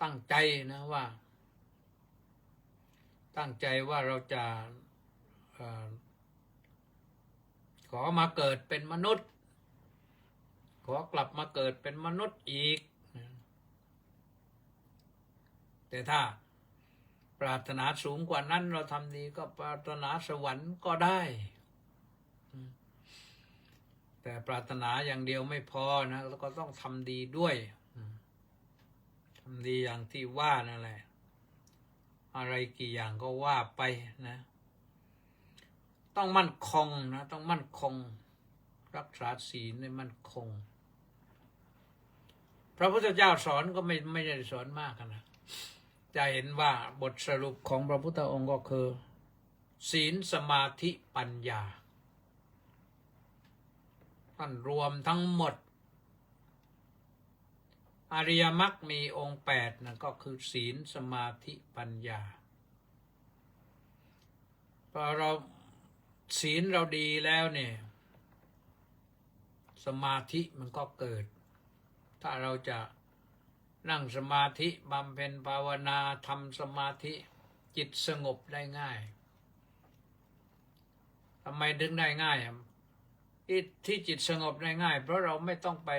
ตั้งใจนะว่าตั้งใจว่าเราจะขอมาเกิดเป็นมนุษย์ขอกลับมาเกิดเป็นมนุษย์อีกแต่ถ้าปรารถนาสูงกว่านั้นเราทำดีก็ปรารถนาสวรรค์ก็ได้แต่ปรารถนาอย่างเดียวไม่พอนะแล้วก็ต้องทำดีด้วยทำดีอย่างที่ว่านั่นแหละอะไรกี่อย่างก็ว่าไปนะต้องมั่นคงนะต้องมั่นคงรักษาศีลให้มั่นคงพระพุทธเจ้าสอนก็ไม่ได้สอนมากนะจะเห็นว่าบทสรุปของพระพุทธองค์ก็คือศีลสมาธิปัญญาท่านรวมทั้งหมดอริยมรรคมีองค์8นะก็คือศีลสมาธิปัญญาพอเราศีลเราดีแล้วเนี่ยสมาธิมันก็เกิดถ้าเราจะนั่งสมาธิบำเพ็ญภาวนาทำสมาธิจิตสงบได้ง่ายทำไมถึงได้ง่ายที่จิตสงบได้ง่ายเพราะเราไม่ต้องไป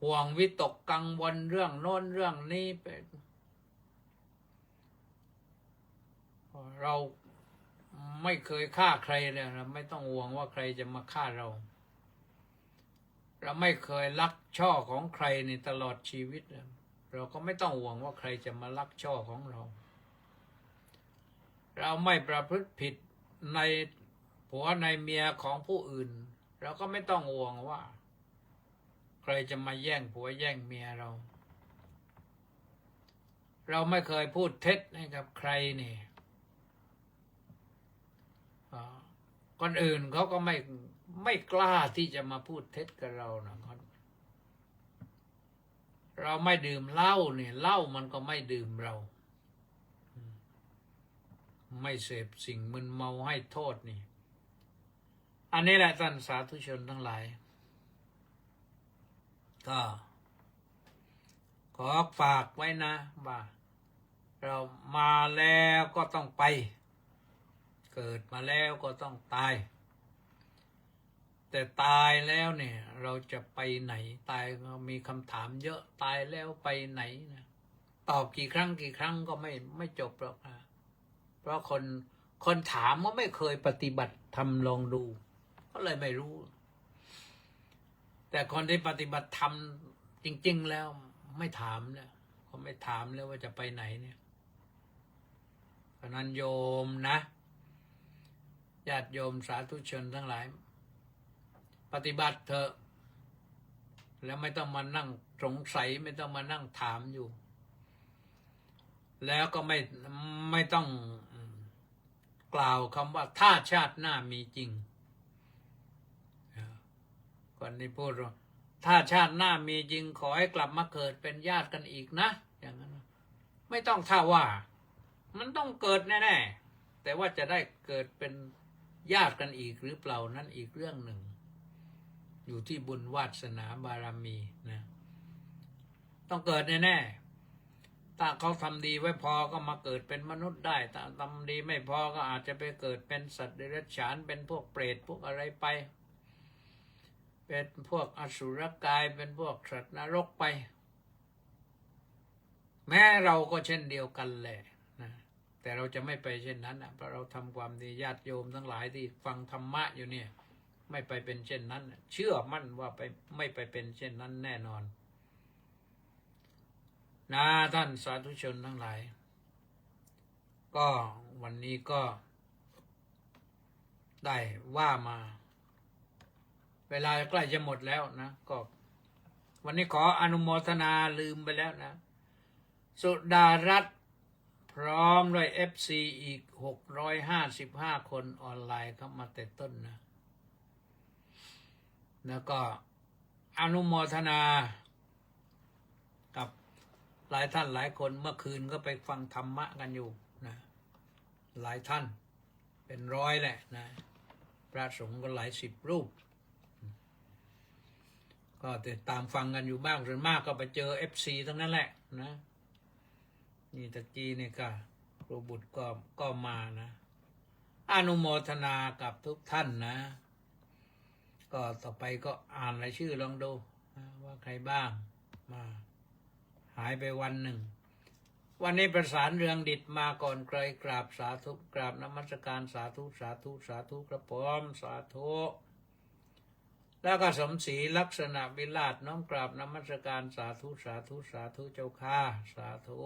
ห่วงวิตกกังวลเรื่องโน้นเรื่องนี้ไปเราไม่เคยฆ่าใครเลยเราไม่ต้องห่วงว่าใครจะมาฆ่าเราไม่เคยลักช่อของใครในตลอดชีวิตเราก็ไม่ต้องห่วงว่าใครจะมาลักช่อของเราไม่ประพฤติผิดในผัวในเมียของผู้อื่นเราก็ไม่ต้องห่วงว่าใครจะมาแย่งผัวแย่งเมียเราไม่เคยพูดเท็จให้กับใครนี่คนอื่นเขาก็ไม่กล้าที่จะมาพูดเท็จกับเรานะเราไม่ดื่มเหล้าเนี่ยเหล้ามันก็ไม่ดื่มเราไม่เสพสิ่งมึนเมาให้โทษนี่อันนี้แหละท่านสาธุชนทั้งหลายก็ขอฝากไว้นะว่าเรามาแล้วก็ต้องไปเกิดมาแล้วก็ต้องตายแต่ตายแล้วเนี่ยเราจะไปไหนตายก็มีคำถามเยอะตายแล้วไปไหนนะตอบกี่ครั้งก็ไม่จบหรอกนะเพราะ คนถามว่าไม่เคยปฏิบัติทำลองดูก็เลยไม่รู้ แต่คนที่ปฏิบัติธรรมจริงๆแล้วไม่ถามแล้วเขาไม่ถามแล้วว่าจะไปไหนเนี่ยเพราะนั้นโยมนะญาติโยมสาธุชนทั้งหลายปฏิบัติเถอะแล้วไม่ต้องมานั่งสงสัยไม่ต้องมานั่งถามอยู่ แล้วก็ไม่ต้องกล่าวคำว่าถ้าชาติหน้ามีจริงก่อนที่พูดว่าถ้าชาติหน้ามีจริงขอให้กลับมาเกิดเป็นญาติกันอีกนะอย่างนั้นไม่ต้องถ้าว่ามันต้องเกิดแน่ๆแต่ว่าจะได้เกิดเป็นญาติกันอีกหรือเปล่านั้นอีกเรื่องหนึ่งอยู่ที่บุญวาสนาบารมีนะต้องเกิดแน่ๆถ้าเขาทำดีไว้พอก็มาเกิดเป็นมนุษย์ได้ถ้าทำดีไม่พอก็อาจจะไปเกิดเป็นสัตว์เดรัจฉานเป็นพวกเปรตพวกอะไรไปเป็นพวกอสุรกายเป็นพวกสัตว์นรกไปแม้เราก็เช่นเดียวกันแหละนะแต่เราจะไม่ไปเช่นนั้นนะเพราะเราทำความดีญาติโยมทั้งหลายที่ฟังธรรมะอยู่เนี่ยไม่ไปเป็นเช่นนั้นเชื่อมั่นว่าไม่ไปเป็นเช่นนั้นแน่นอนนะท่านสาธุชนทั้งหลายก็วันนี้ก็ได้ว่ามาเวลาใกล้จะหมดแล้วนะก็วันนี้ขออนุโมทนาลืมไปแล้วนะสุดารัตน์พร้อมด้วย FC อีก655คนออนไลน์เข้ามาแต่ต้นนะแล้วก็อนุโมทนากับหลายท่านหลายคนเมื่อคืนก็ไปฟังธรรมะกันอยู่นะหลายท่านเป็นร้อยแหละนะพระสงฆ์ก็หลายสิบรูปก็ติดตามฟังกันอยู่บ้างส่วนมากก็ไปเจอ FC ทั้งนั้นแหละนะนี่ตะกี้นี่ก็ครูบุตรก็มานะอนุโมทนากับทุกท่านนะก็ต่อไปก็อ่านรายชื่อลองดูนะว่าใครบ้างมาหายไปวันหนึ่งวันนี้ประสานเรืองดิตมาก่อนไกลกราบสาธุกราบนมัสการสาธุสาธุสาธุกระผมสาธุแล้วก็สมศรีลักษณะวิราชน้อมกราบนมัสการสาธุสาธุสาธุเจ้าข้าสาธุ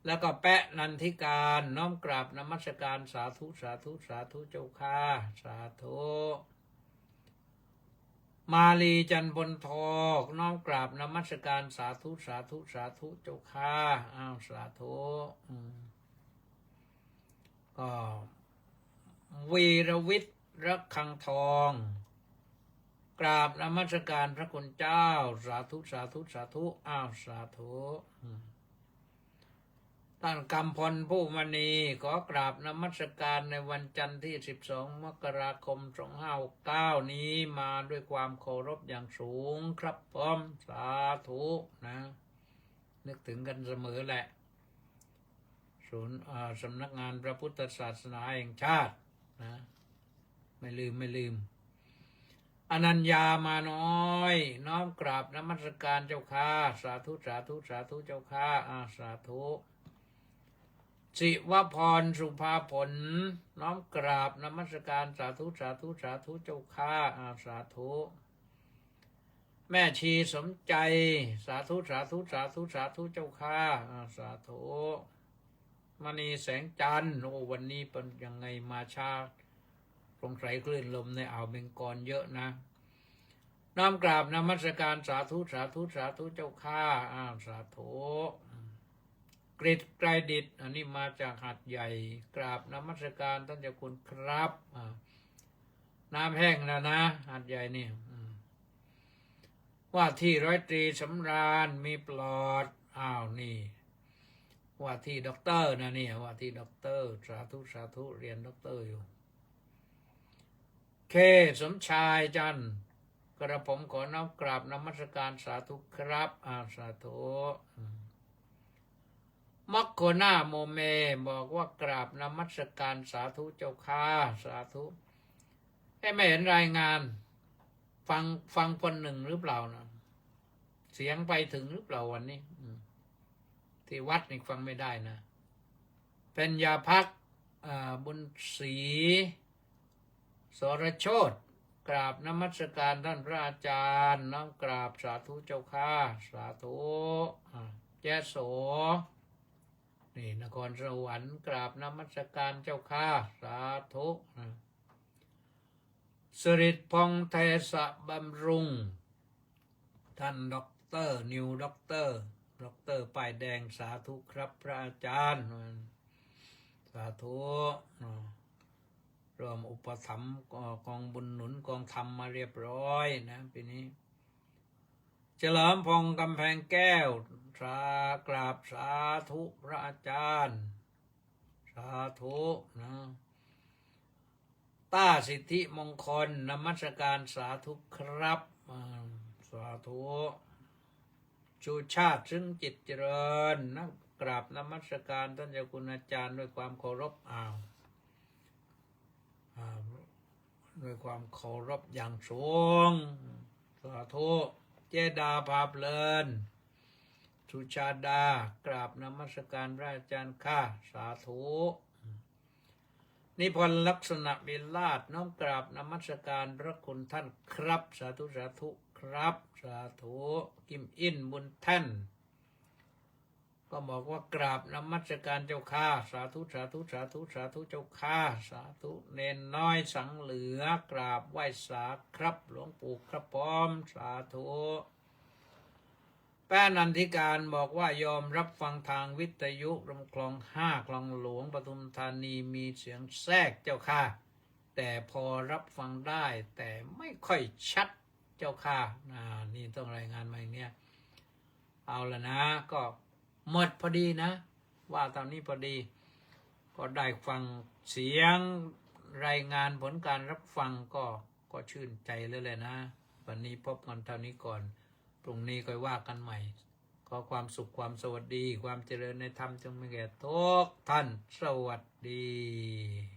แล้วก็แปะนันทิการน้อมกราบนมัสการสาธุสาธุสาธุเจ้าข้าสาธุมาลีจันทร์บนทองน้อมกราบนมัสการสาธุสาธุสาธุเจ้าข้าอ้าวสาธุก็วีรวิทย์รักคังทองกราบนมัสการพระคุณเจ้าสาธุสาธุสาธุอ้าวสาธุท่านกำพลผู้มณีขอกราบนมัสการในวันจันทร์ที่12 มกราคม 2569นี้มาด้วยความเคารพอย่างสูงครับผมสาธุนะนึกถึงกันเสมอแหละศูนย์สำนักงานพระพุทธศาสนาแห่งชาตินะไม่ลืมอนัญญามาน้อยน้อมกราบนมัสการเจ้าข้าสาธุสาธุสาธุเจ้าข้าสาธุศิวพรสุภาผลน้อมกราบนมัสการสาธุสาธุสาธุเจ้าข้าสาธุแม่ชีสมใจสาธุสาธุสาธุสาธุเจ้าข้าสาธุมณีแสงจันทร์โอ้วันนี้เป็นยังไงมาช้าสงสัยคลื่นลมในอ่าวเบงกอลเยอะนะน้อมกราบนมัสการสาธุสาธุสาธุเจ้าข้าสาธุกฤษไกรดิษฐ์อันนี้มาจากหัดใหญ่กราบนมัสการท่านเจ้าคุณครับน้ำแห้งแล้วนะหัดใหญ่นี่ว่าที่ร้อยตรีสำราญมีปลอดนี่ว่าที่ด็อกเตอร์นะเนี่ยว่าที่ด็อกเตอร์สาธุสาธุเรียนด็อกเตอร์อยู่เคสมชายจันทร์กระผมขอน้อมกราบนมัสการสาธุครับสาธุมัคโคนาโมเมบอกว่ากราบนมัสการสาธุเจ้าข้าสาธุไม่เห็นรายงานฟังคนหนึ่งหรือเปล่านะเสียงไปถึงหรือเปล่าวันนี้ที่วัดนี่ฟังไม่ได้นะเป็นยาพัก บุญศรีสรโชตกราบนมัสการท่านพระอาจารย์น้อมกราบสาธุเจ้าค่ะสาธุแจ้โสนี่นครสวรรค์กราบนมัสการเจ้าค่ะสาธุสริตพงษ์เทศบำรุงท่านด็อกเตอร์นิวด็อกเตอร์ป้ายแดงสาธุครับพระอาจารย์สาธุรวมอุปถัมภ์กองบุญหนุนกองธรรมมาเรียบร้อยนะปีนี้เฉลิมพงษ์กำแพงแก้วกราบสาธุพระอาจารย์สาธุนะต้าสิทธิมงคลนมัสการสาธุครับสาธุชูชาติซึ่งจิตเจริญนะกราบนมัสการท่านเจ้าคุณอาจารย์ด้วยความเคารพด้วยความเคารพอย่างสูงสาธุเจดาภาพเลินสุชาดากราบนมัสการพระอาจารย์ค่ะสาธุนิพนธ์ลักษณะวิลาศน้อมกราบนมัสการพระคุณท่านครับสาธุสาธุครับสาธุกิมอินบุญแท่นก็บอกว่ากราบนมัสการเจ้าข้าสาธุสาธุสาธุสาธุเจ้าข้าสาธุเนนน้อยสังเหลือกราบไหว้สาครับหลวงปู่ครับพร้อมสาธุแป้นันทิการบอกว่ายอมรับฟังทางวิทยุลำคลอง5คลองหลวงปทุมธานีมีเสียงแทรกเจ้าค่ะแต่พอรับฟังได้แต่ไม่ค่อยชัดเจ้าค่ะนี่ต้องรายงานมาอย่างเนี้ยเอาละนะก็หมดพอดีนะว่าตอนนี้พอดีก็ได้ฟังเสียงรายงานผลการรับฟังก็ชื่นใจเลยแหละนะวันนี้พบกันเท่านี้ก่อนพรุ่งนี้ค่อยว่ากันใหม่ขอความสุขความสวัสดีความเจริญในธรรมจงมีแก่ทุกท่านสวัสดี